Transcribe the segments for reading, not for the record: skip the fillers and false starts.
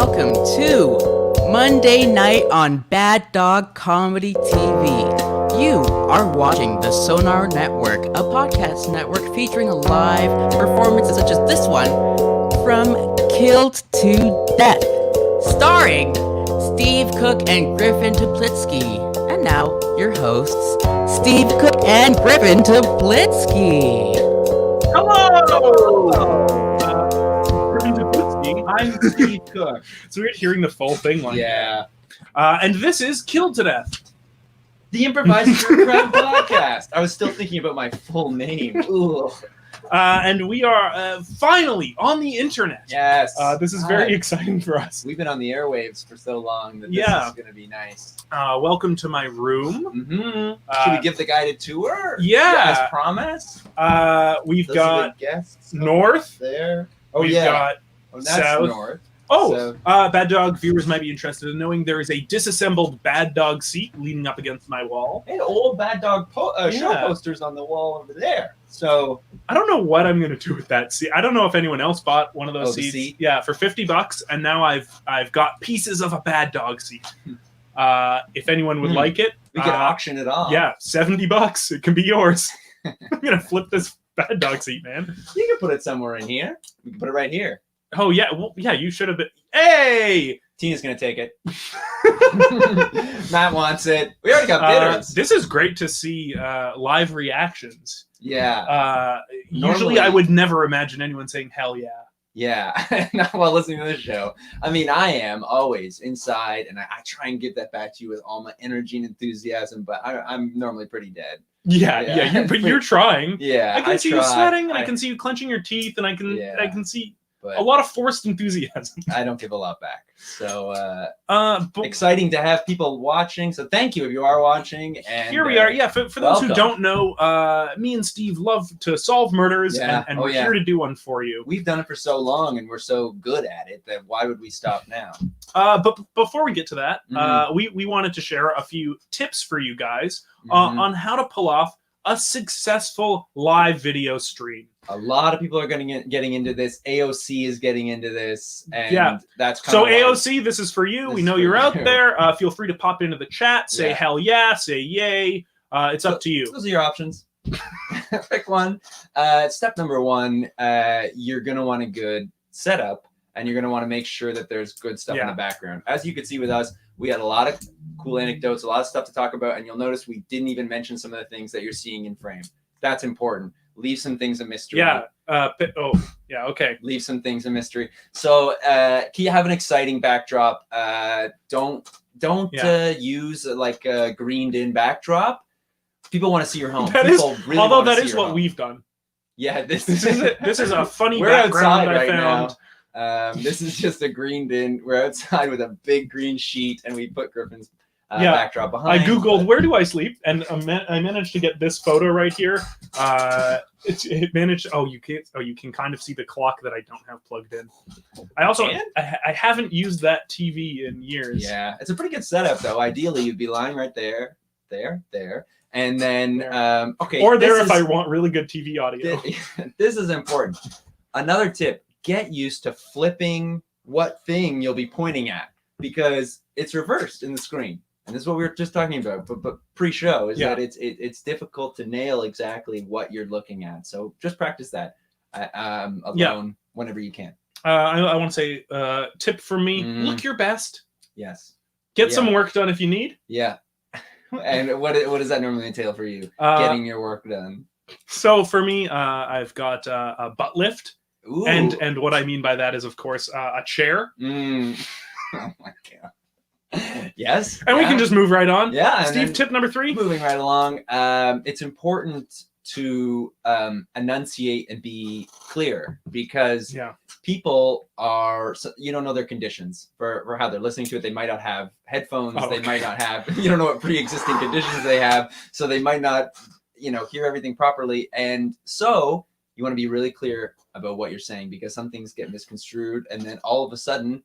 welcome to Monday Night on Bad Dog Comedy TV. You are watching the Sonar Network, a podcast network featuring live performances such as this one from Killed to Death, starring Steve Cook and Griffin Toplitsky. And now, your hosts, Steve Cook and Griffin Toplitsky. Hello! Griffin Toplitsky. I'm Steve Cook. So we're hearing the full thing like Yeah. and this is Killed to Death. The Improvised podcast. I was still thinking about my full name. Ooh. And we are finally on the internet. Yes. This is very exciting for us. We've been on the airwaves for so long that this is going to be nice. Welcome to my room. Mm-hmm. Should we give the guided tour? Yeah. As promised. We've Those got are the guests north. There. Oh, we've yeah. got That's south. north. Oh, Bad Dog viewers might be interested in knowing there is a disassembled Bad Dog seat leaning up against my wall. And old Bad Dog show posters on the wall over there. So I don't know what I'm going to do with that seat. I don't know if anyone else bought one of those seats. Seat? Yeah, for $50, and now I've got pieces of a Bad Dog seat. If anyone would like it, we could auction it off. Yeah, $70. It can be yours. I'm going to flip this Bad Dog seat, man. You can put it somewhere in here. We can put it right here. Oh yeah, well, yeah. You should have been. Hey, Tina's gonna take it. Matt wants it. We already got bidders. This is great to see live reactions. Yeah. Usually, I would never imagine anyone saying "hell yeah." Yeah. Not while listening to this show. I mean, I am always inside, and I try and give that back to you with all my energy and enthusiasm. But I'm normally pretty dead. Yeah. But you're trying. Yeah. I can see you sweating, and I can see you clenching your teeth, and I can see. But a lot of forced enthusiasm. I don't give a lot back. So exciting to have people watching. So thank you if you are watching. And here we are. Yeah, for those who don't know, me and Steve love to solve murders, and we're here to do one for you. We've done it for so long, and we're so good at it that why would we stop now? But before we get to that, we wanted to share a few tips for you guys on how to pull off a successful live video stream. A lot of people are getting into this. AOC is getting into this, and that's kind so of AOC. This is for you. We know you're out there. Feel free to pop into the chat. Say hell yeah. Say yay. It's up to you. Those are your options. Pick one. Step number one. You're gonna want a good setup, and you're gonna want to make sure that there's good stuff in the background. As you can see with us, we had a lot of cool anecdotes, a lot of stuff to talk about, and you'll notice we didn't even mention some of the things that you're seeing in frame. That's important. Leave some things a mystery. Okay. Leave some things a mystery. So can you have an exciting backdrop? Don't use like a greened in backdrop. People want to see your home. That is what we've done. Yeah, this is it. This is a funny We're background outside I found. Now. This is just a greened in. We're outside with a big green sheet, and we put Griffin's backdrop behind. I googled where do I sleep, and I managed to get this photo right here. It managed. Oh, you can't. Oh, you can kind of see the clock that I don't have plugged in. I also I haven't used that TV in years. Yeah, it's a pretty good setup though. Ideally, you'd be lying right there, and then or there if I want really good TV audio. This is important. Another tip: get used to flipping what thing you'll be pointing at because it's reversed in the screen. And this is what we were just talking about, but pre-show is that it's difficult to nail exactly what you're looking at. So just practice that alone whenever you can. I want to say tip from me: look your best. Yes. Get some work done if you need. Yeah. And what does that normally entail for you? Getting your work done. So for me, I've got a butt lift, Ooh. and what I mean by that is, of course, a chair. Oh my god. Yes. And we can just move right on. Yeah. Steve, tip number 3. Moving right along. It's important to enunciate and be clear because people you don't know their conditions for how they're listening to it. They might not have headphones. They might not have, you don't know what pre-existing conditions they have. So they might not, hear everything properly. And so you want to be really clear about what you're saying because some things get misconstrued. And then all of a sudden,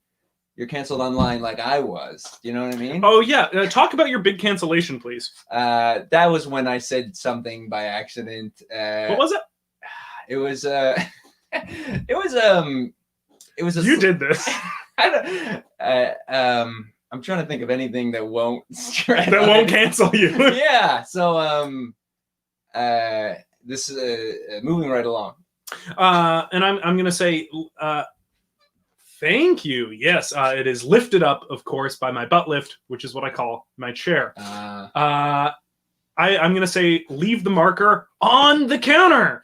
you're canceled online like I was. Do you know what I mean? Oh, yeah. Talk about your big cancellation, please. That was when I said something by accident. What was it? It was... it was a... You did this. I'm trying to think of anything that won't cancel you. Yeah. So this moving right along. And I'm gonna say thank you. Yes, it is lifted up, of course, by my butt lift, which is what I call my chair. I'm gonna say leave the marker on the counter.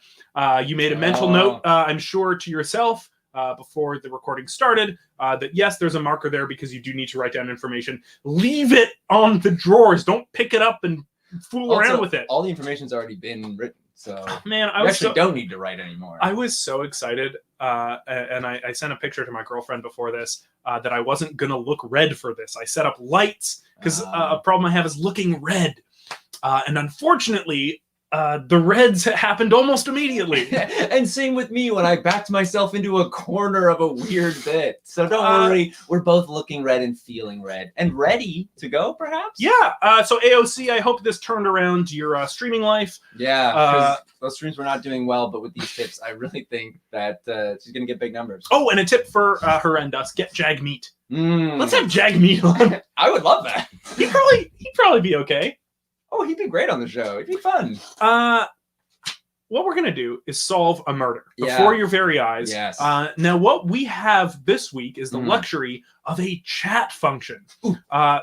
You made a mental note, I'm sure, to yourself before the recording started that yes, there's a marker there because you do need to write down information. Leave it on the drawers. Don't pick it up and fool around with it. All the information's already been written, so man, I actually don't need to write anymore. I was so excited, and I sent a picture to my girlfriend before this that I wasn't gonna look red for this. I set up lights because a problem I have is looking red, and unfortunately, the reds happened almost immediately. And same with me when I backed myself into a corner of a weird bit. So don't worry, we're both looking red and feeling red and ready to go, perhaps. Yeah. So AOC, I hope this turned around your streaming life. Yeah. Because those streams were not doing well, but with these tips, I really think that she's gonna get big numbers. Oh, and a tip for her and us: get Jag Meat. Let's have Jag Meat on. I would love that. He'd probably be okay. Oh, he'd be great on the show. It'd be fun. What we're going to do is solve a murder before your very eyes. Yes. Now, what we have this week is the luxury of a chat function.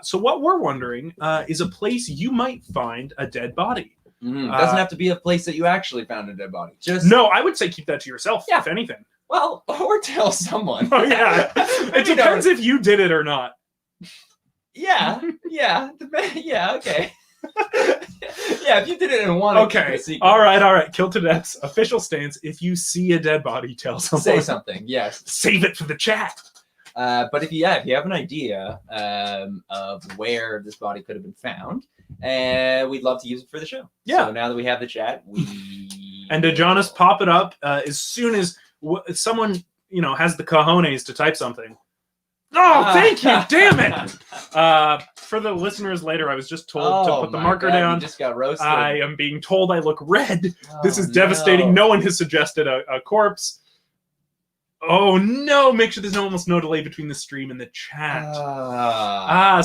So what we're wondering is a place you might find a dead body. Doesn't have to be a place that you actually found a dead body. No, I would say keep that to yourself, if anything. Well, or tell someone. Oh, yeah. It depends if you did it or not. Yeah, okay. Yeah, if you did it and wanted to keep a secret. All right. Kill to Death's official stance: if you see a dead body, tell someone. Say something. Yes. Save it for the chat. But if you have an idea of where this body could have been found, we'd love to use it for the show. Yeah. So now that we have the chat, and to Jonas, pop it up as soon as someone has the cojones to type something. Oh, thank you! Damn it! For the listeners later, I was just told to put the marker down. You just got roasted. I am being told I look red. This is devastating. No one has suggested a corpse. Oh no! Make sure there's almost no delay between the stream and the chat.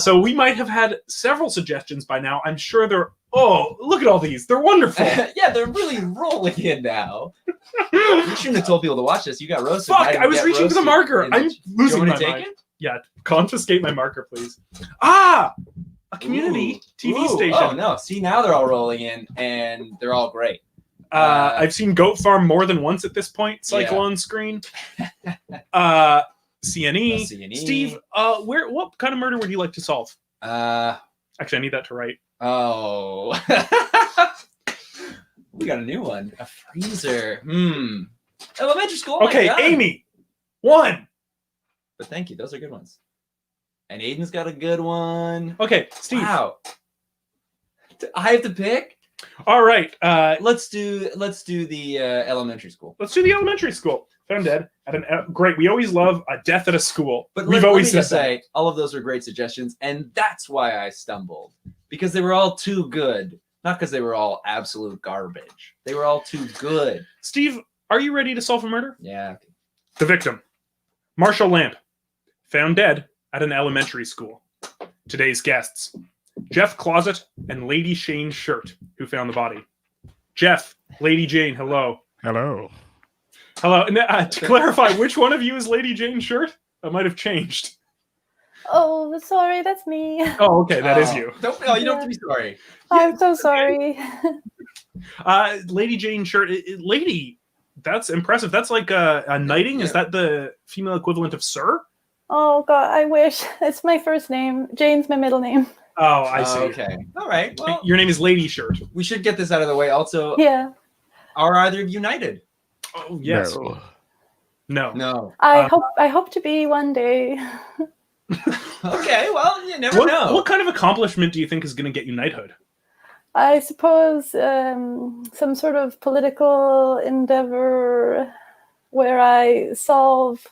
So we might have had several suggestions by now. I'm sure they're. Oh, look at all these! They're wonderful. Yeah, they're really rolling in now. You shouldn't have told people to watch this. You got roasted. Fuck! I was reaching for the marker. I'm losing my mind. It? Yeah, confiscate my marker, please. A community TV station. Oh no! See, now they're all rolling in, and they're all great. I've seen Goat Farm more than once at this point. Cycle on screen. CNE. Steve, what kind of murder would you like to solve? Actually, I need that to write. Oh. We got a new one. A freezer. Elementary school. Okay, Amy. 1. But thank you. Those are good ones. And Aiden's got a good one. Okay, Steve. Wow. I have to pick? All right. Let's do the elementary school. Let's do the elementary school. Found dead at great. We always love a death at a school. But we've always said say all of those are great suggestions, and that's why I stumbled, because they were all too good. Not because they were all absolute garbage. They were all too good. Steve, are you ready to solve a murder? Yeah. The victim, Marshall Lamp, found dead at an elementary school. Today's guests, Jeff Closet and Lady Shane Shirt, who found the body. Jeff, Lady Jane, hello. Hello. Hello. And, to clarify, which one of you is Lady Jane Shirt? That might have changed. Oh, sorry, that's me. Oh, okay, that is you. You don't have to be sorry. I'm so sorry. Lady Jane Shirt, lady, that's impressive. That's like a knighting. Is that the female equivalent of sir? Oh God, I wish. It's my first name. Jane's my middle name. Oh, I see. Okay. All right. Well, your name is Lady Shirt. We should get this out of the way. Also, yeah. Are either of you knighted? Oh, yes. No. I hope to be one day. Okay, well, you never know. What kind of accomplishment do you think is going to get you knighthood? I suppose some sort of political endeavor where I solve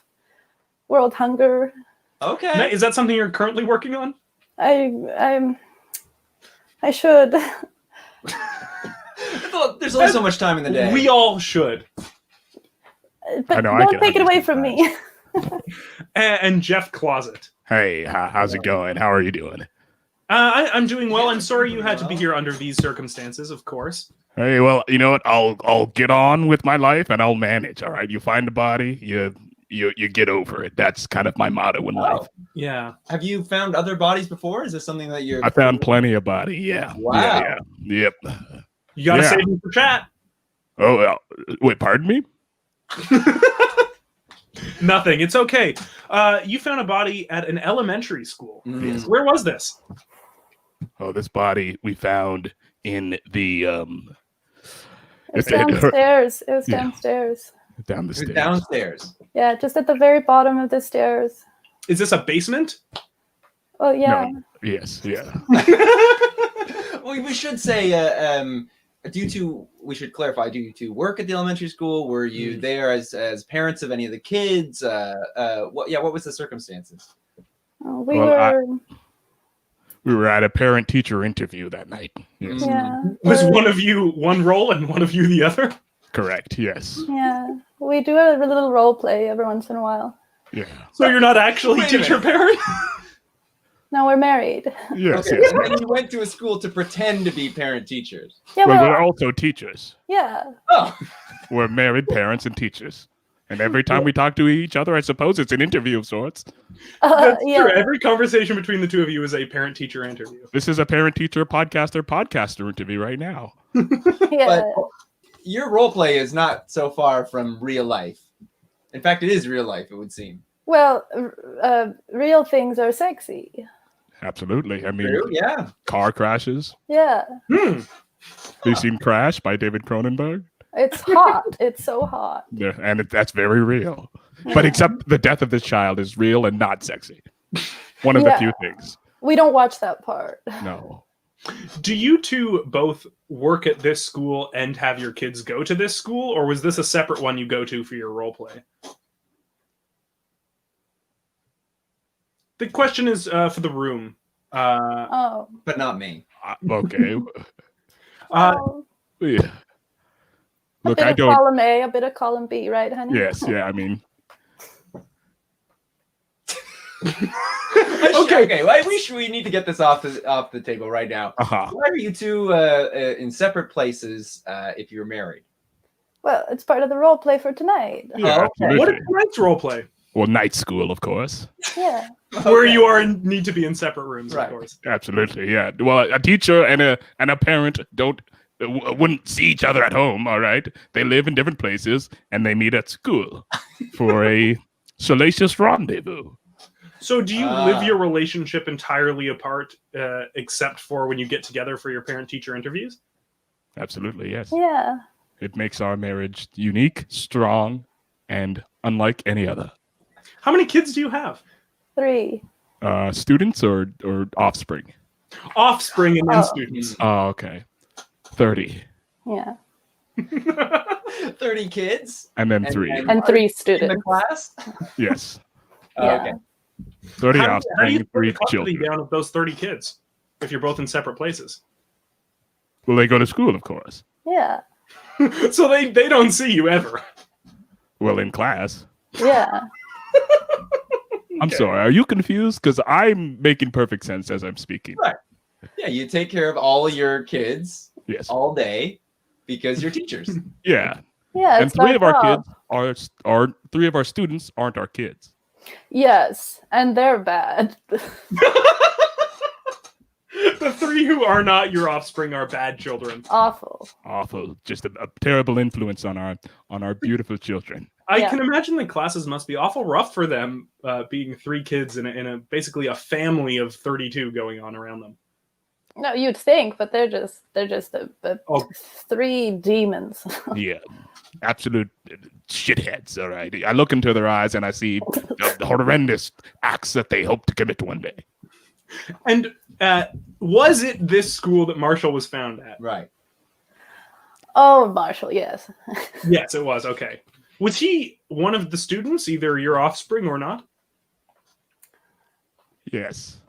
world hunger. Okay. Is that something you're currently working on? I should. There's only so much time in the day. We all should. But don't take it away from me. and Jeff Closet. Hey, how's it going? How are you doing? I'm doing well. I'm sorry you had to be here under these circumstances, of course. Hey, well, you know what? I'll get on with my life and I'll manage. All right, you find a body, you get over it. That's kind of my motto in life. Yeah. Have you found other bodies before? Is this something that you're? I found plenty of body. Yeah. Wow. Yep. You gotta Yeah. save them for chat. Oh, wait, pardon me? Nothing. It's okay. You found a body at an elementary school. Yes. Where was this? Oh, this body we found in the It was downstairs. It was Yeah. downstairs. down the stairs. Downstairs. Yeah, just at the very bottom of the stairs. Is this a basement? Oh yeah. No. Yes, yeah. Well, we should say, we should clarify, due to work at the elementary school, were you there as parents of any of the kids? What was the circumstances? We Well, were. We were at a parent-teacher interview that night. Yes. Yeah. Was we're- one of you one role and one of you the other? Correct, yes. Yeah. We do a little role play every once in a while. Yeah. So you're not actually Wait a teacher minute. parent? No, we're married. Yes, Okay, yes. and then you went to a school to pretend to be parent teachers. Yeah. Well, Well, we're also teachers. yeah. Oh, We're married parents and teachers. And every time we talk to each other, I suppose it's an interview of sorts. That's Yeah. true. Every conversation between the two of you is a parent-teacher interview. This is a parent-teacher podcaster interview right now. Yeah. but your role play is not so far from real life. In fact, it is real life, it would seem. Well, real things are sexy. Absolutely. I mean, True? Yeah. car crashes. Yeah. Have you seen Crash by David Cronenberg? It's hot. It's so hot. Yeah, and that's very real. But Yeah. except the death of this child is real and not sexy. One of the Yeah. few things. We don't watch that part. No. Do you two both work at this school and have your kids go to this school, or was this a separate one you go to for your role play? The question is for the room. Oh. But not me. Okay. Oh. Yeah. A Look, bit I of don't. column A, a bit of column B, right, honey? Yes, yeah, I mean, Okay. Well, we need to get this off the table right now. Why are you two in separate places if you're married? Well, it's part of the role play for tonight. yeah, okay. absolutely. What is tonight's role play? Well, night school, of course. Yeah. Where Okay. you are need to be in separate rooms, Right. of course. Absolutely, yeah. Well, a teacher and a parent wouldn't see each other at home. All right, they live in different places and they meet at school for a salacious rendezvous. So do you live your relationship entirely apart, except for when you get together for your parent-teacher interviews? Absolutely, yes. Yeah. It makes our marriage unique, strong, and unlike any other. How many kids do you have? 3. Students or offspring? Offspring and then Oh. students. Oh, okay. 30. Yeah. 30 kids? And then 3. And 3 In the students. class? Yes. Yeah. Okay. 30 How do you offspring, split 3 the custody children. down of those 30 kids if you're both in separate places? Well, they go to school, of course. Yeah. So they don't see you ever. Well, in class. Yeah. I'm sorry. Are you confused? Because I'm making perfect sense as I'm speaking. Right. Yeah, you take care of all your kids Yes. all day because you're teachers. Yeah. Yeah. And It's 3 our of our job. kids are 3 of our students aren't our kids. Yes. And they're bad. The 3 who are not your offspring are bad children. Awful. Awful. Just a terrible influence on our beautiful children. I Yeah. can imagine the classes must be awful rough for them, being 3 kids in a basically a family of 32 going on around them. No, you'd think, but they're just a Oh. 3 demons. Yeah. Absolute shitheads. All right. I look into their eyes and I see the horrendous acts that they hope to commit one day. And was it this school that Marshall was found at? Right. Oh, Marshall, yes. Yes, it was. Okay. Was he one of the students, either your offspring or not? Yes.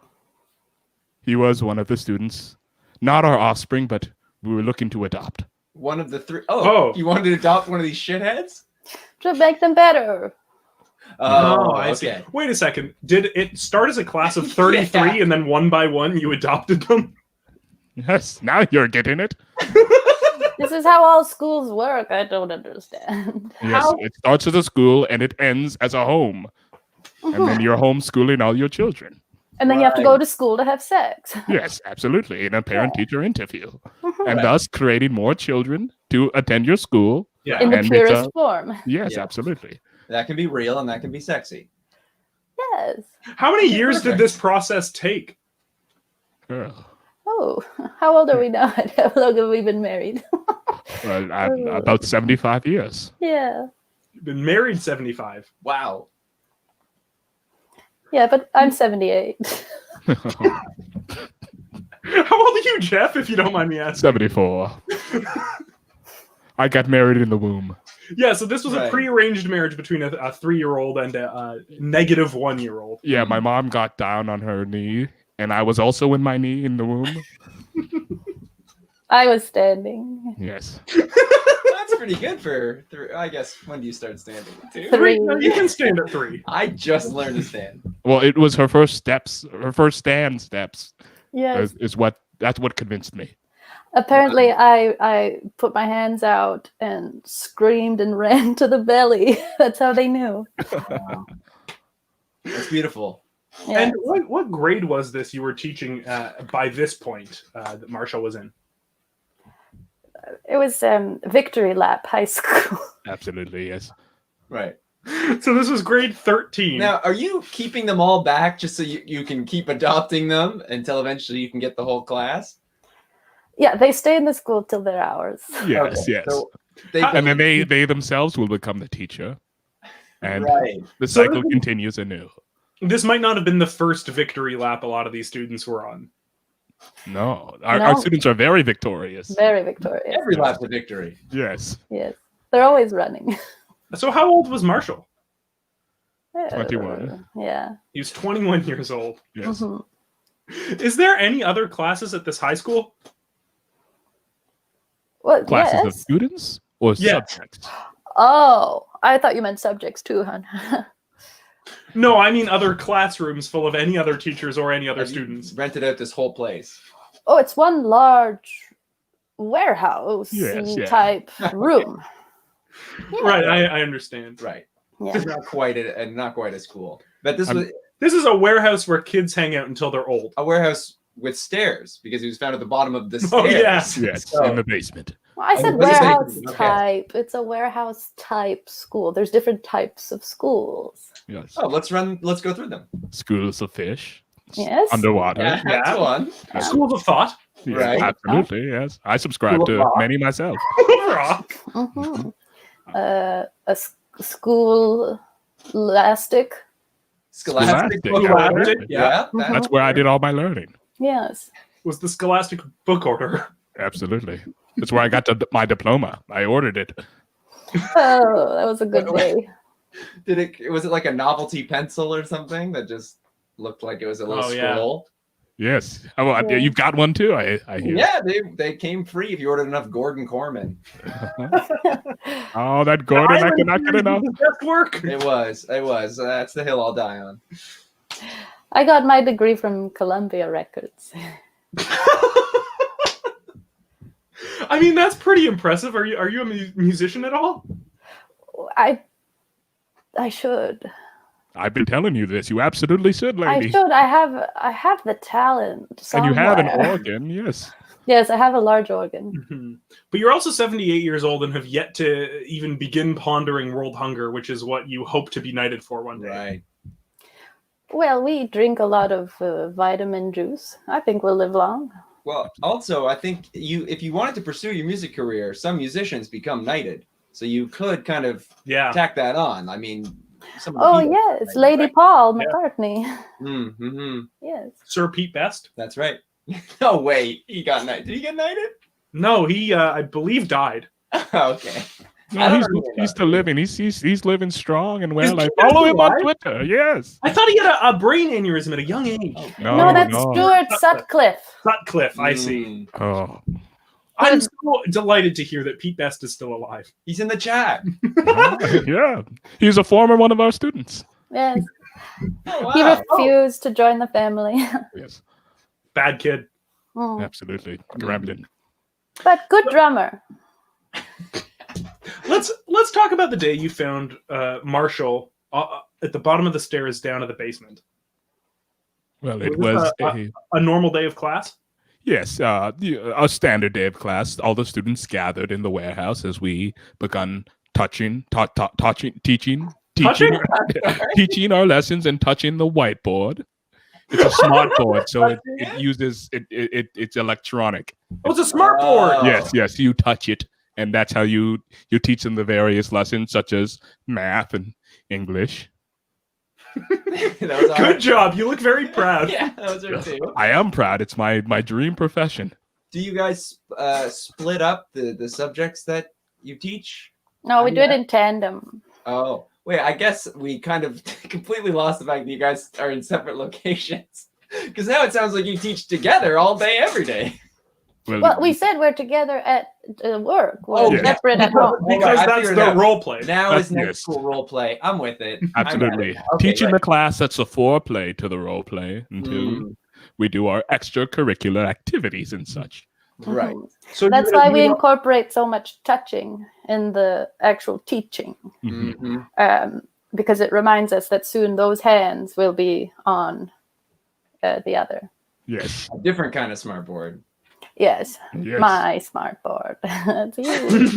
He was one of the students. Not our offspring, but we were looking to adopt. One of the 3. Oh. You wanted to adopt one of these shitheads? To make them better. Oh, I see. okay. Wait a second. Did it start as a class of 33 and then one by one you adopted them? Yes, now you're getting it. This is how all schools work. I don't understand. Yes, it starts as a school and it ends as a home. And then you're homeschooling all your children. And then you have to go to school to have sex. Yes, absolutely. In a parent-teacher interview. And thus creating more children to attend your school. Yeah. In the And purest form. Yes, Yeah. absolutely. That can be real and that can be sexy. Yes. How many years did this process take? Well, Oh, how old are we now? How long have we been married? I'm about 75 years. Yeah. You've been married 75. Wow. Yeah, but I'm 78. How old are you, Jeff, if you don't mind me asking? 74. I got married in the womb. Yeah, so this was a Right. prearranged marriage between a 3-year-old and a negative 1-year-old. Yeah, my mom got down on her knee, and I was also in my knee in the womb. I was standing. Yes. That's pretty good for three. I guess, when do you start standing? 2? 3. No, you can stand at 3. I just learned to stand. Well, it was her first steps, her first stand steps. Yes. That's what convinced me. Apparently, I put my hands out and screamed and ran to the belly. That's how they knew. That's beautiful. Yeah. And what grade was this you were teaching by this point that Marshall was in? It was Victory Lap High School. Absolutely, yes. Right. So this was grade 13. Now, are you keeping them all back just so you can keep adopting them until eventually you can get the whole class? Yeah, they stay in the school till their hours. Yes, Okay, yes. so they And then they themselves will become the teacher. And right. the So cycle this- continues anew. This might not have been the first victory lap a lot of these students were on. No, our No. students are very victorious. Very victorious. Every lap's a victory. Yes, Yes. They're always running. So how old was Marshall? 21. Yeah. He was 21 years old. yes. Mhm. Is there any other classes at this high school? Well, Classes of yes. students or Yes. subjects? Oh, I thought you meant subjects too, hon. No, I mean other classrooms full of any other teachers or any other Have you students. rented out this whole place. Oh, it's one large warehouse Yes, type room. Yeah. Right, I understand. Right. Yeah. It's not quite as cool. But this I'm- was This is a warehouse where kids hang out until they're old. a warehouse with stairs because he was found at the bottom of the stairs. Oh, yes. Yes, So- in the basement. Well, I said what do you say? warehouse Okay. type. It's a warehouse type school. There's different types of schools. Yes. Oh, let's go through them. Schools of fish. Yes. Underwater. Yeah, Yeah. that's one. Schools of thought. Yes, Right. Absolutely, yes. I subscribe School of to rock. many myself. Rock. Mhm. School elastic. Scholastic. Scholastic, book yeah. order. Scholastic, Yeah. Mhm. That's where I did all my learning. Yes. Was the Scholastic book order. Absolutely. That's where I got my diploma. I ordered it. Oh, that was a good day. Was it like a novelty pencil or something that just looked like it was a little Oh, yeah. scroll? Yes. Oh, Yeah. you've got one too, I hear. Yeah, they came free if you ordered enough Gordon Corman. Oh, that Gordon, I cannot get enough. Best work. It was. That's the hill I'll die on. I got my degree from Columbia Records. I mean, that's pretty impressive. Are you a musician at all? I should. I've been telling you this. You absolutely should, I lady. should. I have the talent. And you have an somewhere. organ, yes. Yes, I have a large organ. Mhm. But you're also 78 years old and have yet to even begin pondering world hunger, which is what you hope to be knighted for one day. Right. Well, we drink a lot of vitamin juice. I think we'll live long. Well, also, I think if you wanted to pursue your music career, some musicians become knighted. So you could kind of Yeah. tack that on. I mean, some of the Oh people- yes, Lady Paul Yeah. McCartney. Mm-hmm. Yes. Sir Pete Best? That's right. No way. He got knighted. Did he get knighted? No, he, I believe, died. Okay. I No, don't he's, know he's still living. He's living strong and well. Is I he follow him on alive? Twitter. Yes. I thought he had a brain aneurysm at a young age. No, No, that's no. Stuart Sutcliffe. Sutcliffe, I see. Mm. Oh, I'm so delighted to hear that Pete Best is still alive. He's in the chat. Yeah, he's a former one of our students. Yes. Oh, wow. He refused to join the family. Yes, Bad kid. Mm. absolutely. Gremlin. But good drummer. Let's talk about the day you found Marshall at the bottom of the stairs down to the basement. Well, it Was was this a normal day of class? yes, a standard day of class. All the students gathered in the warehouse as we begun teaching teaching our lessons and touching the whiteboard. It's a smart board, so it uses it's electronic. Oh, it's a smart board. Yes, you touch it, and that's how you teach them the various lessons, such as math and English. Good job. You look very proud. Yeah, that was her too. I am proud. It's my dream profession. Do you guys split up the subjects that you teach? No, we do it in tandem. Oh, wait, I guess we kind of completely lost the fact that you guys are in separate locations. Because now it sounds like you teach together all day, every day. Well, we said we're together at work. We're yeah. separate at home. Because I that's figured the out. role play. Now That's is next yes. school role play. I'm with it. Absolutely. Okay, Teaching right. the class, that's a foreplay to the role play until we do our extracurricular activities and such. Right. So That's why we incorporate so much touching in the actual teaching, Mm-hmm. because it reminds us that soon those hands will be on the other. Yes. A different kind of smart board. Yes, Yes. my smart board. It's huge.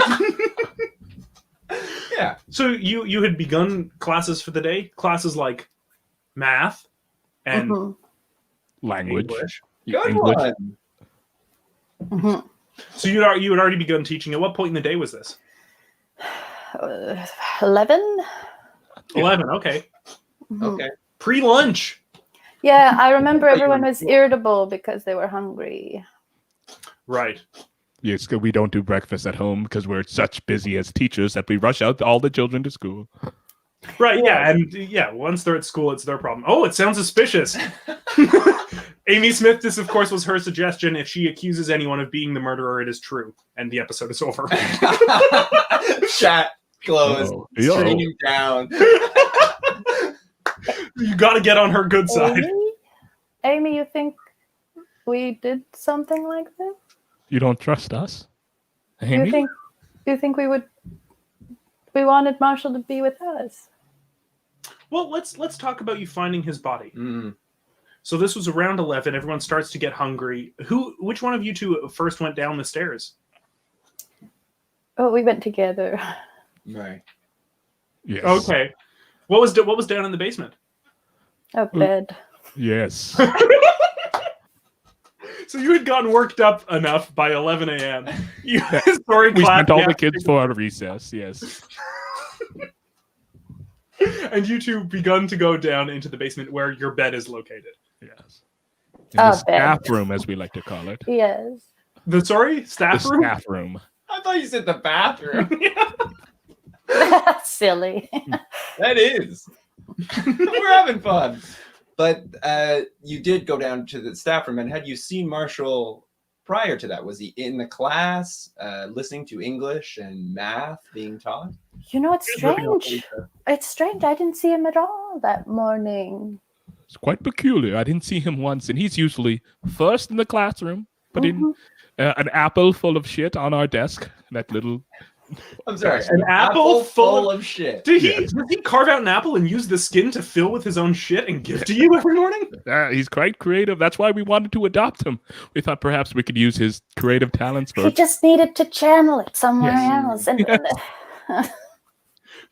Yeah. So you had begun classes for the day, classes like math and Mhm, Language. English. Good English. one. mhm. So you had already begun teaching. At what point in the day was this? 11. 11. Okay. Mhm. Okay. Pre-lunch. Yeah, I remember everyone was irritable because they were hungry. Right. Yes, 'cause we don't do breakfast at home because we're such busy as teachers that we rush out all the children to school. Right. Yeah. And yeah, once they're at school, it's their problem. Oh, it sounds suspicious. Amy Smith, this of course was her suggestion. If she accuses anyone of being the murderer, it is true. And the episode is over. Chat closed. Yo. Streaming down. You got to get on her good side. Amy, you think we did something like this? You don't trust us, Amy? You think we wanted Marshall to be with us? Well, let's talk about you finding his body. Mm. So this was around 11. Everyone starts to get hungry. Which one of you two first went down the stairs? Oh, we went together. Right. Yes. Okay. What was down in the basement? A bed. Yes. So you had gotten worked up enough by 11 a.m. You story We class, spent all yeah, the kids for a recess. Yes. and you two begun to go down into the basement where your bed is located. Yes. In the bed. staff room, as we like to call it. Yes. The staff The room. staff room. I thought you said the bathroom. That's silly. That is. We're having fun. But you did go down to the staff room, and had you seen Marshall prior to that? Was he in the class, listening to English and math being taught? You know, it's strange. It's strange. I didn't see him at all that morning. It's quite peculiar. I didn't see him once, and he's usually first in the classroom, putting an apple full of shit on our desk. That little. I'm sorry. An apple full of shit. Does he carve out an apple and use the skin to fill with his own shit and give to you every morning? He's quite creative. That's why we wanted to adopt him. We thought perhaps we could use his creative talents for. He just needed to channel it somewhere else. And But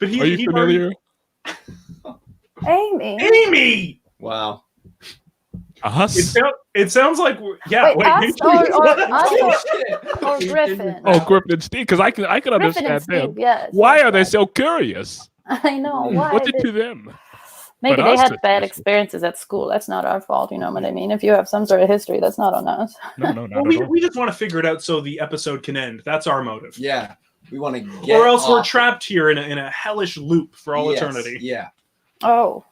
Are you familiar? Amy. Wow. Us? It sounds like Wait, us you or Griffin? Oh, Griffin and Steve, because I can Griffin understand and them. Steve, yes. Why are they so curious? I know. Why? What's it to them? Maybe But they us, had bad especially. experiences at school. That's not our fault. You know what I mean? If you have some sort of history, that's not on us. No, not at all. we just want to figure it out so the episode can end. That's our motive. Yeah. We want to get Or else we're off. trapped here in a hellish loop for all Yes, eternity. Yeah. Oh.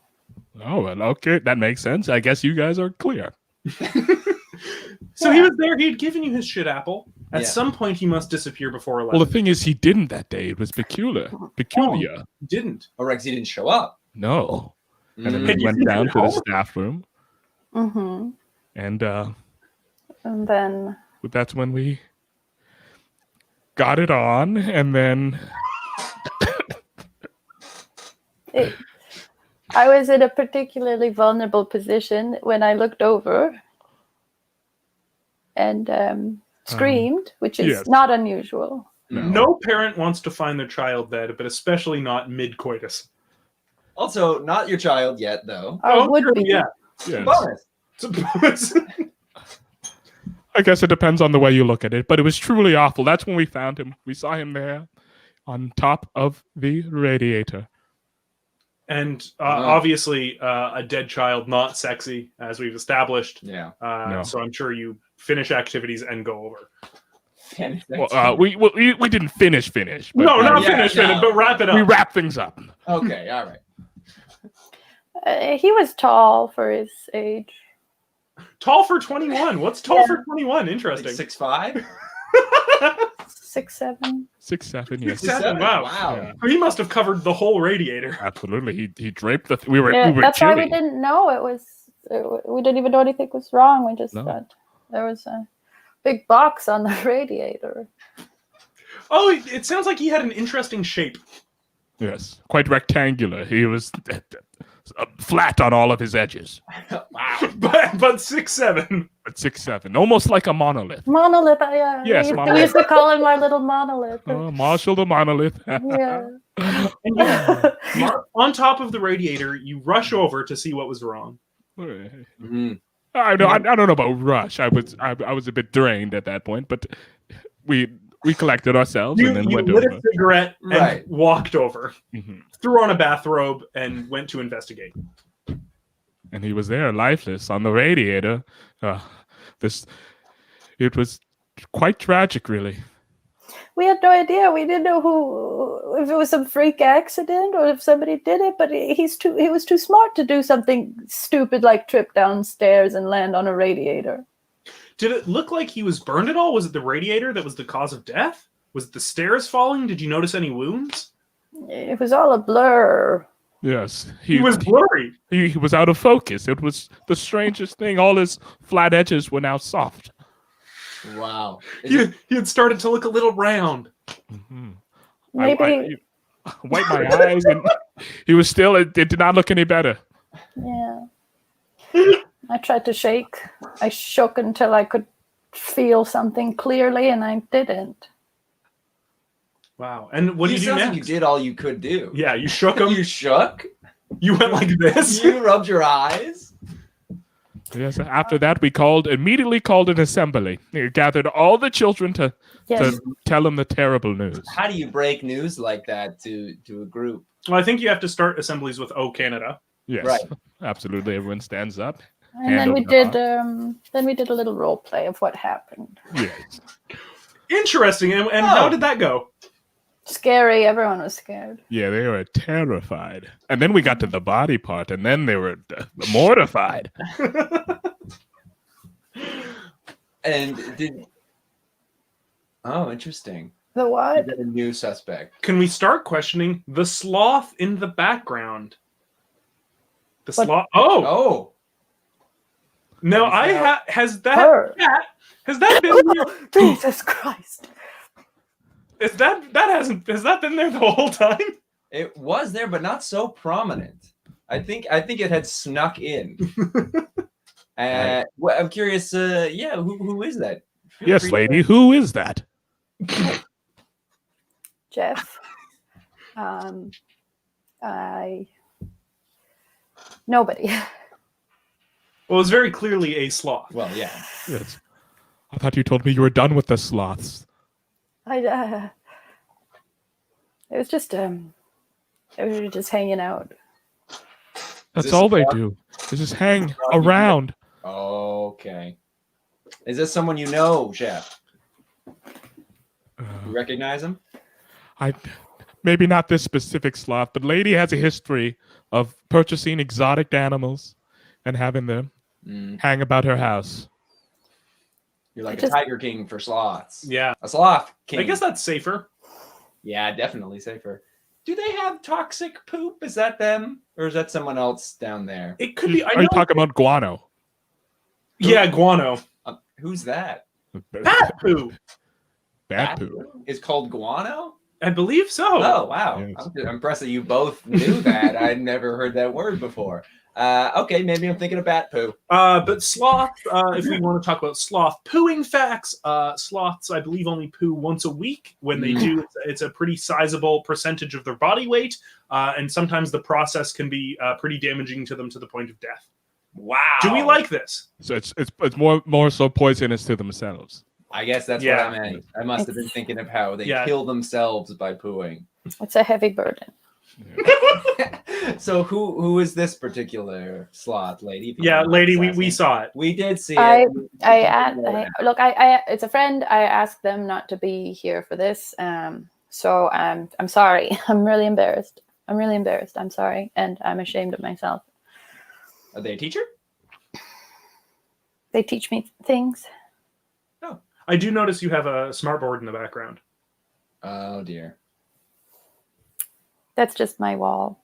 Oh, well, okay. That makes sense. I guess you guys are clear. So he was there. He had given you his shit apple. At some point, he must disappear before 11. Well, the thing is, he didn't that day. It was peculiar. Peculiar. Didn't. Oh, Rex, he didn't show up. No. And then Mm. we went down to the staff room. Mm-hmm. And then that's when we got it on. And then I was in a particularly vulnerable position when I looked over and screamed, which is not unusual. No parent wants to find their child dead, but especially not mid-coitus. Also, not your child yet, though. Or would be. Yeah. Yes. Bonus. It's a bonus. I guess it depends on the way you look at it, but it was truly awful. That's when we found him. We saw him there on top of the radiator. And obviously, a dead child, not sexy, as we've established. Yeah. No. So I'm sure you finish activities and go over. Well, we didn't finish. But No, not finish, but wrap it up. We wrap things up. Okay, all right. He was tall for his age. Tall for 21. What's tall for 21? Interesting. Like 6'5"? 6'7". 6'7", yes. 6'7", wow. Yeah. So he must have covered the whole radiator. Absolutely. He draped the... we were that's chilly. why we didn't know it was... we didn't even know anything was wrong. We just thought there was a big box on the radiator. Oh, it sounds like he had an interesting shape. Yes. Quite rectangular. He was flat on all of his edges. Wow. But 6'7". But 6'7", almost like a monolith. Monolith, yeah. Yes, We used to call him our little monolith. Marshall the monolith. Yeah. And on top of the radiator, you rush over to see what was wrong. Mm-hmm. I don't know about rush. I was a bit drained at that point, but we collected ourselves and then went lit over. a cigarette and walked over, threw on a bathrobe, and went to investigate. And he was there, lifeless, on the radiator. It was quite tragic, really. We had no idea. We didn't know if it was some freak accident or if somebody did it. But he was too smart to do something stupid like trip downstairs and land on a radiator. Did it look like he was burned at all? Was it the radiator that was the cause of death? Was it the stairs falling? Did you notice any wounds? It was all a blur. Yes. He was blurry. He was out of focus. It was the strangest thing. All his flat edges were now soft. Wow. He had started to look a little round. Mm-hmm. Maybe. I wiped my eyes, and he was still. It did not look any better. Yeah. I tried to shake. I shook until I could feel something clearly, and I didn't. Wow. And what did you do next? You did all you could do. Yeah, you shook him. You shook? You went like this? You rubbed your eyes? Yes. After that, we immediately called an assembly. We gathered all the children to tell them the terrible news. How do you break news like that to a group? Well, I think you have to start assemblies with "Oh Canada." Yes, right. Absolutely. Everyone stands up. And then we did a little role play of what happened. Yes. Interesting. And how did that go? Scary. Everyone was scared. Yeah, they were terrified. And then we got to the body part, and then they were mortified. And oh, interesting. The what? You got a new suspect. Can we start questioning the sloth in the background? The sloth. Oh. No, has that been there? Jesus Christ. has that been there the whole time? It was there, but not so prominent. I think it had snuck in. Well, I'm curious. Who is that? Yes, lady. Who is that? Jeff. Nobody. Well, it was very clearly a sloth. Well, yeah. Yes. I thought you told me you were done with the sloths. It was just we were just hanging out. That's all they do. They just hang around. Okay. Is this someone you know, Jeff? You recognize him? Maybe not this specific sloth, but lady has a history of purchasing exotic animals and having them hang about her house. You're like a Tiger King for sloths. Yeah. A sloth king. I guess that's safer. Yeah, definitely safer. Do they have toxic poop? Is that them? Or is that someone else down there? It could be. Are you talking about guano? Yeah, guano. Who's that? Bat poo. Bat poo. Is called guano? I believe so. Oh, wow. Yes. I'm impressed that you both knew that. I'd never heard that word before. Okay, maybe I'm thinking of bat poo. But sloth, if we want to talk about sloth pooing facts, sloths, I believe, only poo once a week. When they do, it's a pretty sizable percentage of their body weight. And sometimes the process can be pretty damaging to them to the point of death. Wow. Do we like this? So it's more so poisonous to themselves. I guess that's what I meant. I must have been thinking of how they kill themselves by pooing. It's a heavy burden. So who is this particular sloth lady? Yeah, lady, we saw it. We did see it. Look, it's a friend. I asked them not to be here for this. So I'm sorry. I'm really embarrassed. I'm sorry, and I'm ashamed of myself. Are they a teacher? They teach me things. Oh, I do notice you have a smartboard in the background. Oh dear. That's just my wall.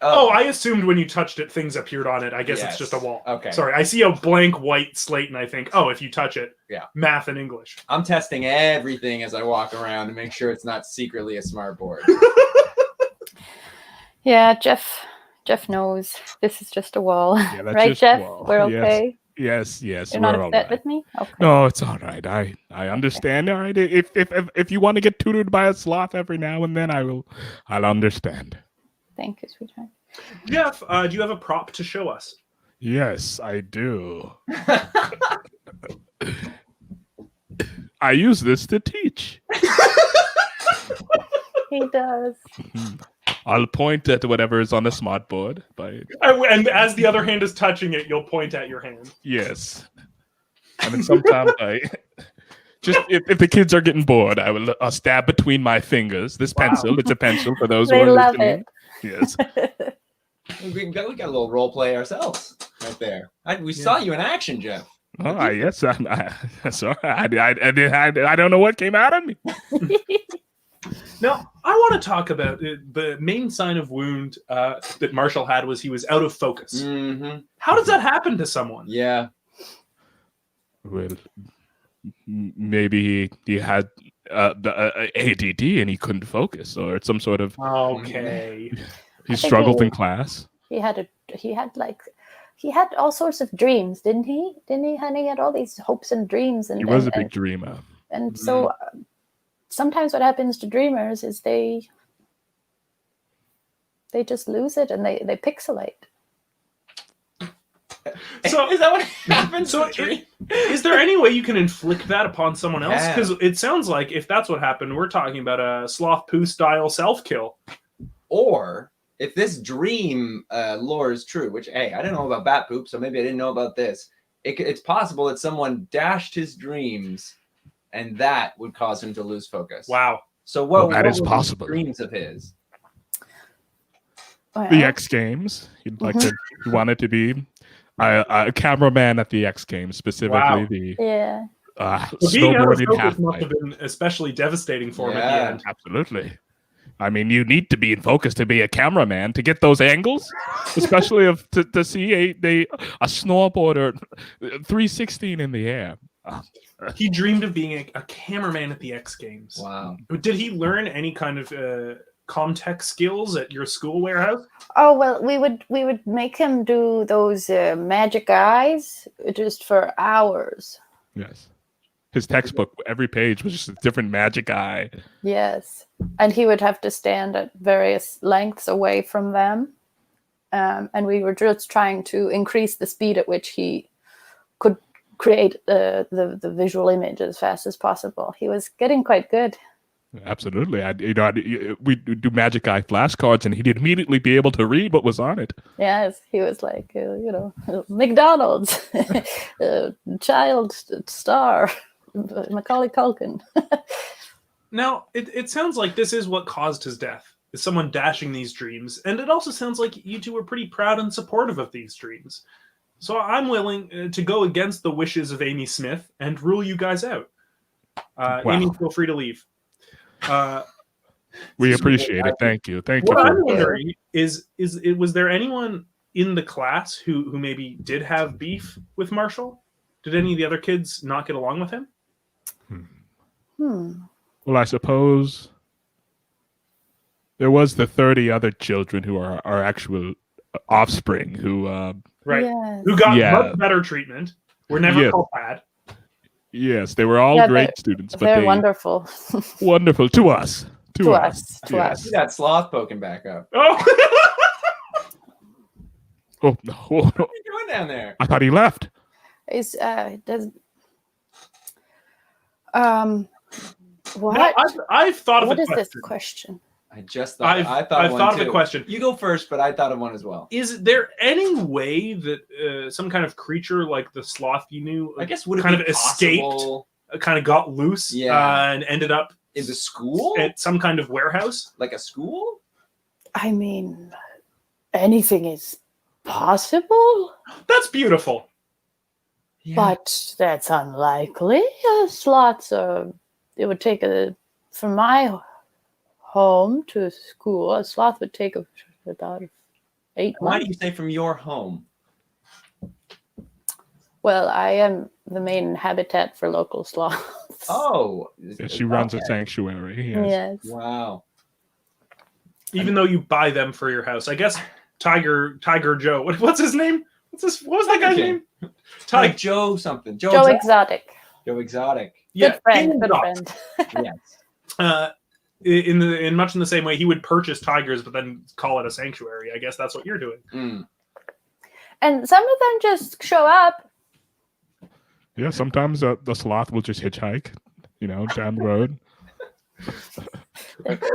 Oh, I assumed when you touched it, things appeared on it. I guess it's just a wall. Okay. Sorry, I see a blank white slate, and I think, oh, if you touch it, math and English. I'm testing everything as I walk around to make sure it's not secretly a smartboard. Yeah, Jeff knows this is just a wall. Yeah, that's right, just Jeff? a wall. We're okay? Yes. You're not upset with me? Okay. No, it's all right. I understand. All right. If you want to get tutored by a sloth every now and then, I'll understand. Thank you, sweetheart. Jeff, do you have a prop to show us? Yes, I do. I use this to teach. He does. I'll point at whatever is on the smart board. And as the other hand is touching it, you'll point at your hand. Yes. And then sometimes if the kids are getting bored, I will stab between my fingers. This pencil, it's a pencil for those who are listening. Yes. we got a little role play ourselves right there. We saw you in action, Jeff. Oh, yes. Sorry. I don't know what came out of me. Now, I want to talk about the main sign of wound that Marshall had was he was out of focus. Mm-hmm. How does that happen to someone? Yeah. Well, maybe he had the ADD and he couldn't focus, or it's some sort of. Okay. He struggled in class. He had all sorts of dreams, didn't he? Honey? He had all these hopes and dreams, and he was a big dreamer. And so. Sometimes what happens to dreamers is they just lose it and they pixelate. So is that what happens? So is there any way you can inflict that upon someone else? Because it sounds like if that's what happened, we're talking about a sloth poo style self-kill. Or if this dream lore is true, which I didn't know about bat poop, so maybe I didn't know about this. It's possible that someone dashed his dreams. And that would cause him to lose focus. Wow. So what is possible. Dreams of his? The X Games. He wanted to be a cameraman at the X Games, specifically being snowboarding half must have been especially develoting for him at the end. Absolutely. I mean, you need to be in focus to be a cameraman to get those angles, especially to see a snowboarder 316 in the air. He dreamed of being a cameraman at the X Games. Wow. Did he learn any kind of Comtech skills at your school warehouse? Oh, well, we would make him do those magic eyes just for hours. Yes. His textbook, every page was just a different magic eye. Yes. And he would have to stand at various lengths away from them. And we were just trying to increase the speed at which he could create the visual image as fast as possible. He was getting quite good. Absolutely. We do magic eye flashcards, and he'd immediately be able to read what was on it. Yes, he was like, McDonald's, child star, Macaulay Culkin. Now, it sounds like this is what caused his death, is someone dashing these dreams. And it also sounds like you two were pretty proud and supportive of these dreams. So I'm willing to go against the wishes of Amy Smith and rule you guys out. Wow. Amy, feel free to leave. We appreciate it. Thank you. Thank you. What I'm For wondering is was there anyone in the class who maybe did have beef with Marshall? Did any of the other kids not get along with him? Well, I suppose there was the 30 other children who are our actual offspring who Right. Yes. Who got Yeah. much better treatment. Were never Yeah. called bad. yes, they were all Yeah, great students, but They're they wonderful. wonderful to us. To us. To Yes. us. See that sloth poking back up. Oh, Oh, no. What are you doing down there? I thought he left. Is does what? now, I've thought of What a is this question. question? I just thought. I've I thought one of a too. question. You go first, but I thought of one as well. Is there any way that some kind of creature like the sloth you knew I guess would it kind be of escaped, possible kind of got loose, Yeah. and ended up in the school, at some kind of warehouse? like a school? I mean, anything is possible, That's beautiful. but that's unlikely. Slots are. It would take from my home to school. A sloth would take about 8 Why do months. you say from your home? Well, I am the main habitat for local sloths. Oh, Yeah, she runs a okay. sanctuary. Yes. Yes. Wow. Even though you buy them for your house, I guess Tiger Joe. What's his name? What was that guy's Tiger name? Like Joe something. Joe Exotic. Exotic. Joe Exotic. Yeah, Good friend. King Good Dot. friend. Yes. In much in the same way, he would purchase tigers, but then call it a sanctuary. I guess that's what you're doing. Mm. And some of them just show up. Yeah, sometimes the sloth will just hitchhike, down the road.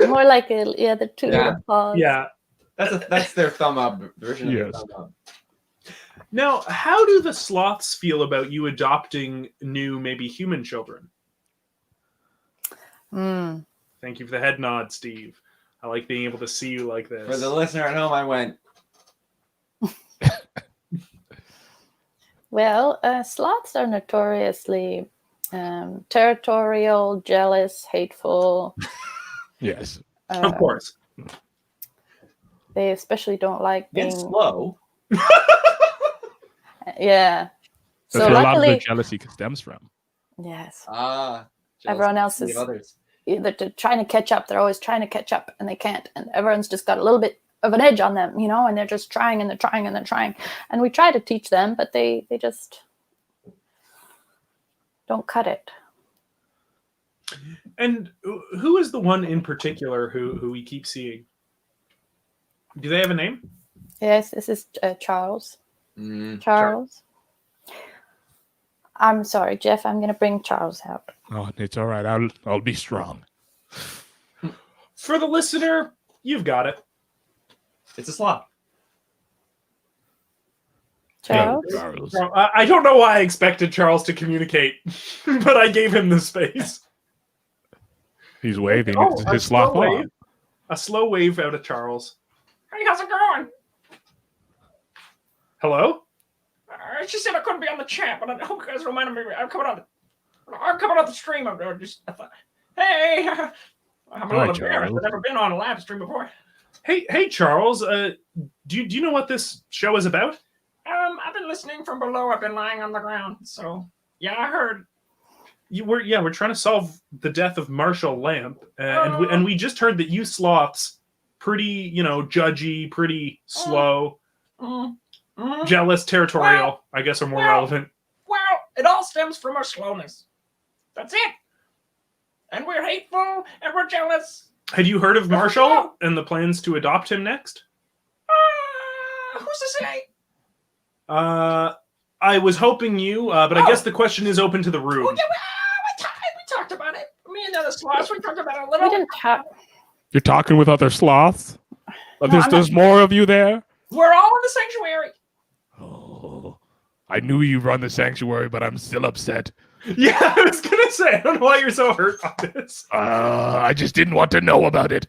More like the two Yeah. little paws. Yeah. That's their thumb up version of Yes. the thumb up. Now, how do the sloths feel about you adopting new, maybe human children? Mm. Thank you for the head nod, Steve. I like being able to see you like this. For the listener at home, I went, Well, sloths are notoriously territorial, jealous, hateful. Yes. Of course. They especially don't like being. it's slow. Yeah. That's So where a lot of the luckily, jealousy stems from. yes. Ah. Everyone else jealousy is- of others. They're trying to catch up. They're always trying to catch up, and they can't. And everyone's just got a little bit of an edge on them, and they're just trying and they're trying and they're trying. And we try to teach them, but they just don't cut it. And who is the one in particular who we keep seeing? Do they have a name? Yes, this is Charles. Mm. Charles. I'm sorry, Jeff. I'm going to bring Charles out. Oh, it's all right. I'll be strong. For the listener, you've got it. It's a sloth. Charles. Charles. I don't know why I expected Charles to communicate, but I gave him the space. He's waving. Oh, It's a his sloth slow arm. wave. A slow wave out of Charles. Hey, how's it going? Hello? I just said I couldn't be on the chat, but I hope you guys reminded me. I'm coming on the stream. I thought, hey, I'm a Hi, little embarrassed. Charles. I've never been on a live stream before. Hey, Charles. Do you know what this show is about? I've been listening from below. I've been lying on the ground. So yeah, I heard. We're trying to solve the death of Marshall Lamp, and we just heard that you sloths, pretty judgy, pretty slow, jealous, territorial. Well, I guess are more well, relevant. Well, it all stems from our slowness. That's it. And we're hateful, and we're jealous. Had you heard of Marshall and the plans to adopt him next? Who's to say? I was hoping you, but I guess the question is open to the room. Oh, yeah, we talked about it. Me and the other sloths, we talked about it a We little. didn't talk. You're talking with other sloths? I'm There's more of you there? We're all in the sanctuary. Oh, I knew you run the sanctuary, but I'm still upset. Yeah, I was gonna say, I don't know why you're so hurt by this. I just didn't want to know about it.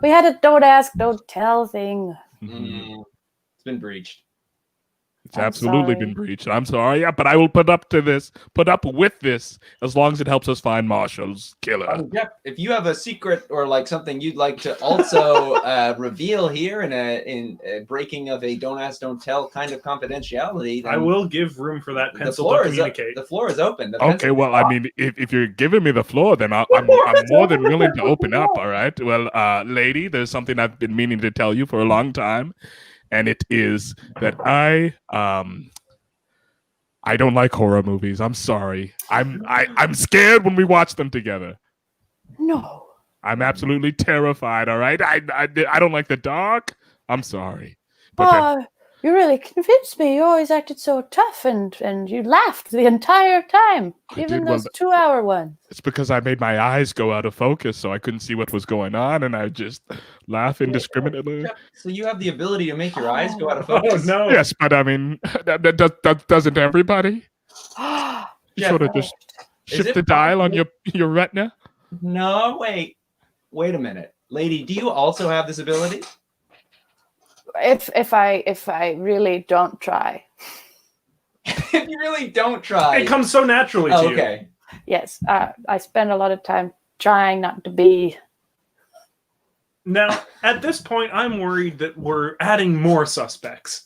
We had a don't ask, don't tell thing. Mm. It's been breached. It's I'm absolutely sorry. been breached. I'm sorry, yeah, but I will put up with this, as long as it helps us find Marshall's killer. Jeff, if you have a secret or like something you'd like to also reveal here in a breaking of a don't ask, don't tell kind of confidentiality, then I will give room for that the pencil to floor is communicate. the floor is open. The Okay, pencil well, is I mean, if you're giving me the floor, then I'm more than willing to open up. All right. Well, lady, there's something I've been meaning to tell you for a long time, and it is that I don't like horror movies. I'm sorry. I'm scared when we watch them together. No. I'm absolutely terrified. All right. I don't like the dark. I'm sorry. But then, You really convinced me. You always acted so tough, and you laughed the entire time, I even did, well, those 2-hour ones. it's because I made my eyes go out of focus, so I couldn't see what was going on, and I just laugh indiscriminately. Jeff, so you have the ability to make your eyes go out of Oh focus. no! Yes, but I mean, that doesn't everybody. You Jeff, sort of just is shift it the dial on possible- your retina. No, wait a minute, lady. Do you also have this ability? If I really don't try. If you really don't try, It comes so naturally to oh, you. okay. Yes, I spend a lot of time trying not to be. Now, at this point, I'm worried that we're adding more suspects.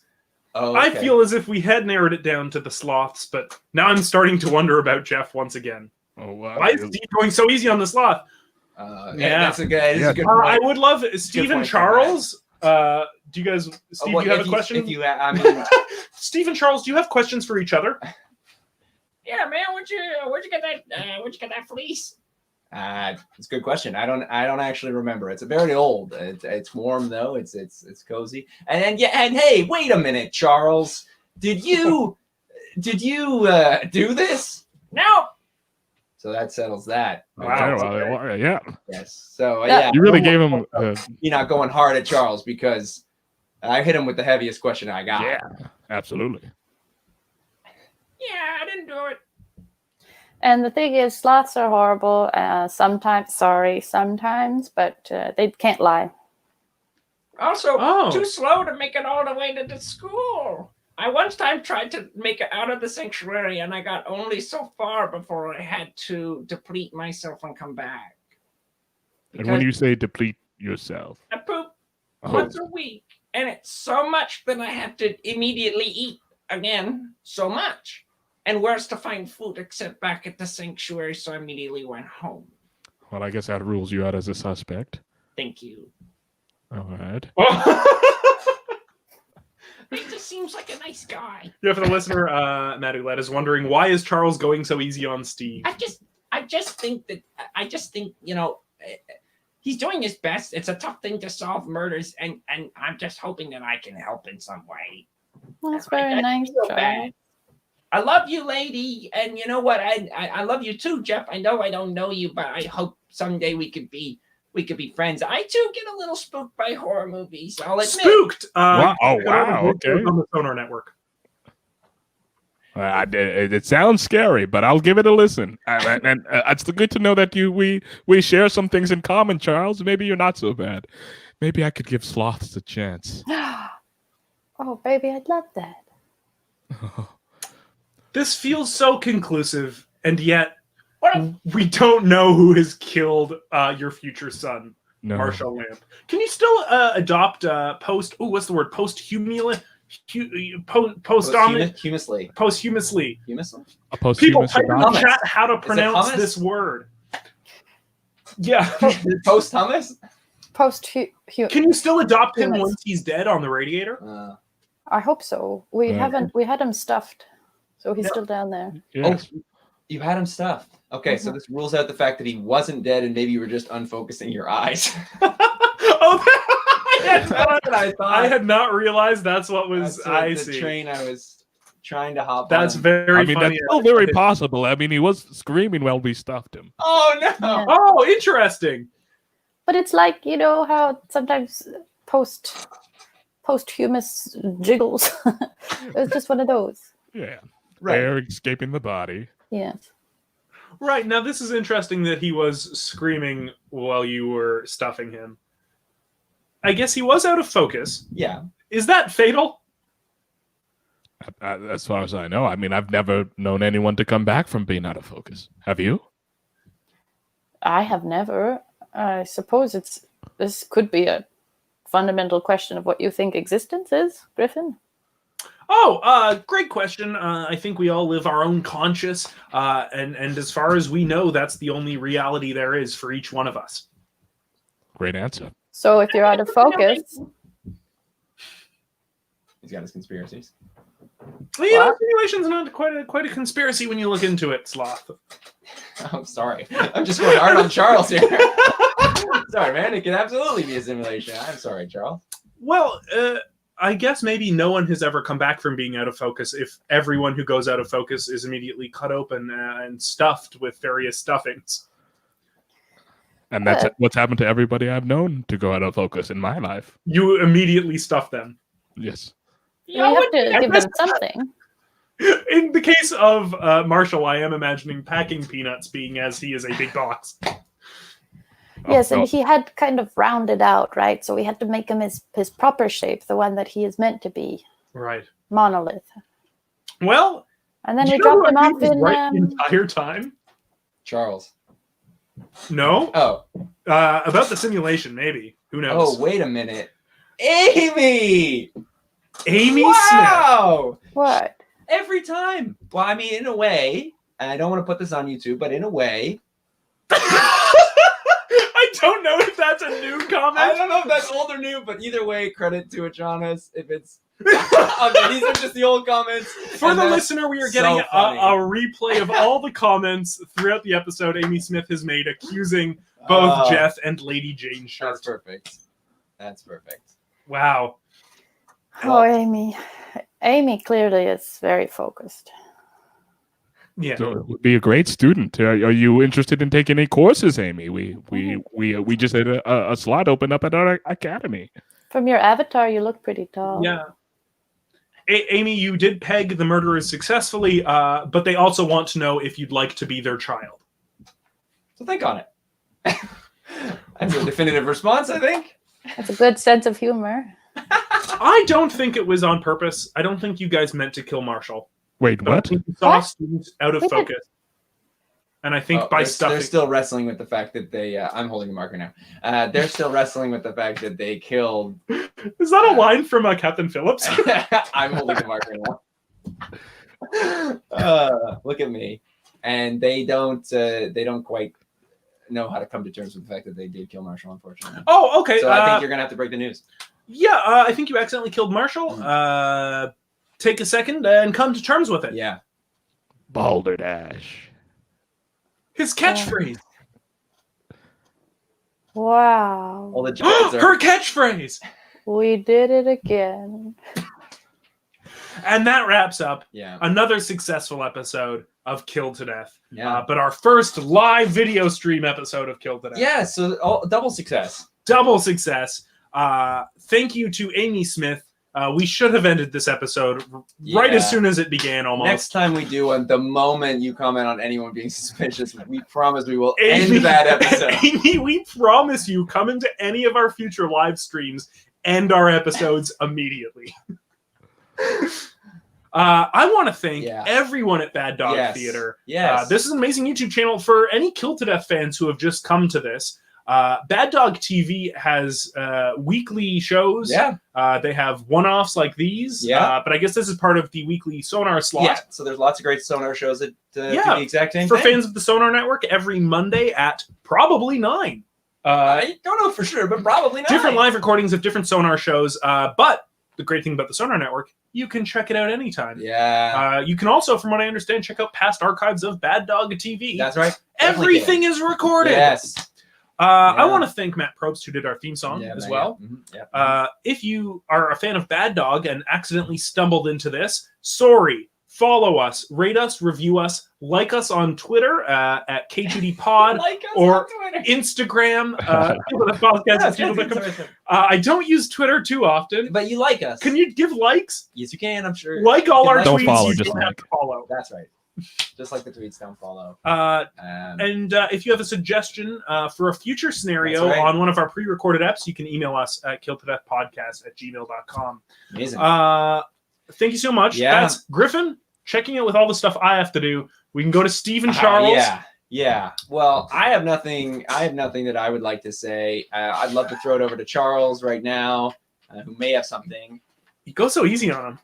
Oh, I okay. feel as if we had narrowed it down to the sloths, but now I'm starting to wonder about Jeff once again. Oh, wow. Why is Steve going so easy on the sloth? Yeah, that's a good I point. would love Steve and point, Charles. Do you guys, Steve? Well, do you have if a question? If you, I mean, Steve and Charles, do you have questions for each other? Yeah, man, where'd you get that fleece? it's a good question. I don't actually remember. It's very old. It's warm though. It's cozy. And hey, wait a minute, Charles. Did you do this? No. So that settles that. Wow. Well, yeah. Yes. So Yeah. yeah, You really gave him. you're not going hard at Charles because I hit him with the heaviest question I got. Yeah, absolutely. Yeah, I didn't do it. And the thing is, sloths are horrible. Sometimes, but they can't lie. Also, too slow to make it all the way to the school. I once time tried to make it out of the sanctuary, and I got only so far before I had to deplete myself and come back. And when you say deplete yourself, I poop oh, once a week, and it's so much that I have to immediately eat again. So much. And where's to find food except back at the sanctuary? So I immediately went home. well, I guess that rules you out as a suspect. Thank you. All right. He just seems like a nice guy. Yeah, for the listener, Matt Ouellette is wondering, why is Charles going so easy on Steve? I just think he's doing his best. It's a tough thing to solve murders, and I'm just hoping that I can help in some way. Well, that's very nice, feel Charles. bad. I love you, lady, and you know what? I love you too, Jeff. I know I don't know you, but I hope someday we could be friends. I too get a little spooked by horror movies. I'll admit. Spooked. Wow. Oh, wow. Okay. On the Sonar Network. It sounds scary, but I'll give it a listen. And it's good to know that we share some things in common, Charles. Maybe you're not so bad. Maybe I could give sloths a chance. Oh, baby, I'd love that. This feels so conclusive, and yet we don't know who has killed your future son, No. Marshall Lamp. Can you still adopt posthumously? Humusly. Posthumously. Humusly? A People posthumous type in the hummus. chat how to it pronounce hummus? this word. Yeah. Post hummus? Can you still adopt him once he's dead on the radiator? I hope so. We Yeah. We had him stuffed, so he's still down there. Yes. Oh, you had him stuffed. Okay, so this rules out the fact that he wasn't dead and maybe you were just unfocusing your eyes. That's what I thought. I had not realized that's what was That's the train I was trying to hop That's on. very I mean, funny. that's still very possible. I mean, he was screaming while we stuffed him. Oh no! Yeah. Oh, interesting. But it's like, you know how sometimes posthumous jiggles. It was just one of those. Yeah. Right. Air escaping the body. Yes. Right, now this is interesting that he was screaming while you were stuffing him. I guess he was out of focus. Yeah. Is that fatal? As far as I know, I mean, I've never known anyone to come back from being out of focus. Have you? I have never. I suppose this could be a fundamental question of what you think existence is, Griffin. Oh, great question. I think we all live our own conscious, and as far as we know, that's the only reality there is for each one of us. Great answer. So if you're out of focus, He's got his conspiracies. Well, you know, simulation's not quite a conspiracy when you look into it, Sloth. I'm sorry. I'm just going hard on Charles here. Sorry, man. It can absolutely be a simulation. I'm sorry, Charles. Well, I guess maybe no one has ever come back from being out of focus if everyone who goes out of focus is immediately cut open and stuffed with various stuffings. And that's what's happened to everybody I've known to go out of focus in my life. You immediately stuff them. Yes. you have to give them something. In the case of Marshall, I am imagining packing peanuts being as he is a big box. Yes, and he had kind of rounded out, right? So we had to make him his proper shape, the one that he is meant to be. Right. Monolith. Well, and then we dropped him off in the entire time. Charles. No. Oh. About the simulation, maybe. Who knows? Oh, wait a minute. Amy. Amy wow. Smith. What? Every time. Well, I mean, in a way, and I don't want to put this on YouTube, but in a way. I don't know if that's a new comment. I don't know if that's old or new, but either way, credit to Ajonas. If it's okay, these are just the old comments. For the listener, we are getting a replay of all the comments throughout the episode Amy Smith has made accusing both Jeff and Lady Jane Shirt. That's perfect. That's perfect. Wow. Oh, Amy. Amy clearly is very focused. Yeah. So it would be a great student. Are you interested in taking any courses, Amy? We just had a slot open up at our academy. From your avatar, you look pretty tall. Yeah. Amy, you did peg the murderers successfully, but they also want to know if you'd like to be their child. So think on it. That's a definitive response, I think. That's a good sense of humor. I don't think it was on purpose. I don't think you guys meant to kill Marshall. Wait, what? I think you saw students out of focus. And I think by stuffing... They're still wrestling with the fact that they... I'm holding the marker now. They're still wrestling with the fact that they killed... Is that a line from Captain Phillips? I'm holding the marker now. Look at me. And they don't quite know how to come to terms with the fact that they did kill Marshall, unfortunately. Oh, okay. So I think you're going to have to break the news. Yeah, I think you accidentally killed Marshall. Take a second and come to terms with it. Yeah. Balderdash. His catchphrase. Wow. All the jokes are... Her catchphrase. We did it again. And that wraps up another successful episode of Killed to Death. Yeah. But our first live video stream episode of Killed to Death. Yeah, so double success. Double success. Thank you to Amy Smith. We should have ended this episode right as soon as it began, almost. Next time we do one, the moment you comment on anyone being suspicious, we promise we will end that episode. Amy, we promise you, come into any of our future live streams, end our episodes immediately. I want to thank everyone at Bad Dog Theater. Yes. This is an amazing YouTube channel for any Kill to Death fans who have just come to this. Bad Dog TV has weekly shows. Yeah. They have one-offs like these. Yeah. But I guess this is part of the weekly Sonar slot. Yeah. So there's lots of great Sonar shows that do the exact same for thing. fans of the Sonar Network, every Monday at probably 9. I don't know for sure, but probably 9. Different live recordings of different Sonar shows. But the great thing about the Sonar Network, you can check it out anytime. Yeah. You can also, from what I understand, check out past archives of Bad Dog TV. That's right. Everything is recorded. Yes. I want to thank Matt Probst, who did our theme song as well. Mm-hmm. If you are a fan of Bad Dog and accidentally stumbled into this, sorry. Follow us, rate us, review us, like us on Twitter at K2DPod or Instagram. I don't use Twitter too often. But you like us. Can you give likes? Yes, you can, I'm sure. Like all our tweets, don't follow, you just don't have to follow. That's right. Just like the tweets, don't follow. And if you have a suggestion for a future scenario on one of our pre-recorded eps, you can email us at killtodeathpodcast@gmail.com. Amazing. thank you so much. Yeah. That's Griffin checking it with all the stuff I have to do. We can go to Steve and Charles. Yeah. Well, I have nothing that I would like to say. I'd love to throw it over to Charles right now, who may have something. You go so easy on him.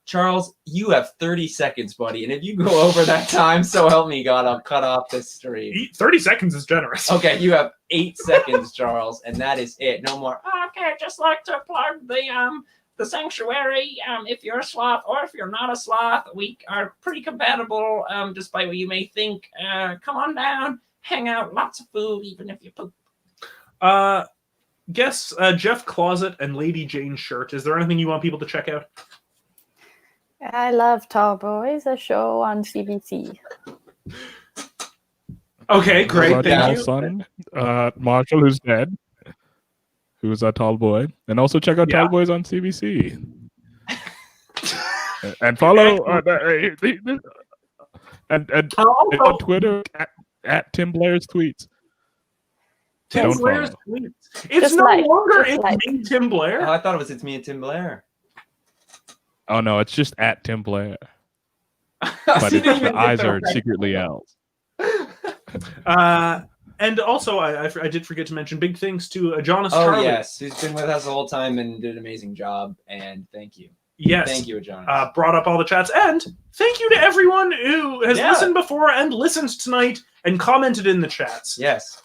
Charles, you have 30 seconds, buddy. And if you go over that time, so help me God, I'll cut off this stream. 30 seconds is generous. Okay, you have 8 seconds, Charles, and that is it. No more. Okay, I'd just like to plug the sanctuary. If you're a sloth or if you're not a sloth, we are pretty compatible, despite what you may think. Come on down, hang out, lots of food, even if you poop. Guess Jeff Closet and Lady Jane Shirt. Is there anything you want people to check out? I love Tall Boys, a show on CBC. Okay, great. Thank you. Son, Marshall, who's dead, who's a tall boy, and also check out Tall Boys on CBC. And follow and on Twitter at Tim Blair's tweets. Tim Blair's tweets. It's no longer me, Tim Blair. Oh, I thought it was It's Me and Tim Blair. Oh no, it's just at Tim Blair. But the eyes are secretly L's. And also, I did forget to mention big thanks to Jonas Charlie. Oh yes, who's been with us the whole time and did an amazing job. And thank you. Yes. Thank you, Jonas. Brought up all the chats. And thank you to everyone who has listened before and listened tonight and commented in the chats. Yes.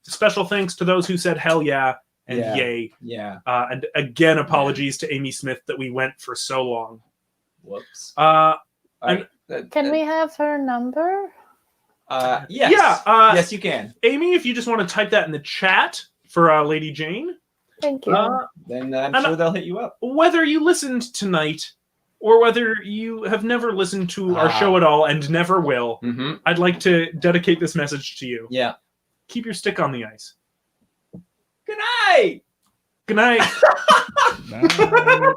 Special thanks to those who said hell yeah and yay. Yeah. And again, apologies to Amy Smith that we went for so long. Whoops. Can we have her number? Yes. Yeah. Yes, you can. Amy, if you just want to type that in the chat for Lady Jane. Thank you. Then I'm sure they'll hit you up. Whether you listened tonight or whether you have never listened to our show at all and never will, I'd like to dedicate this message to you. Yeah. Keep your stick on the ice. Good night. Good night. Night.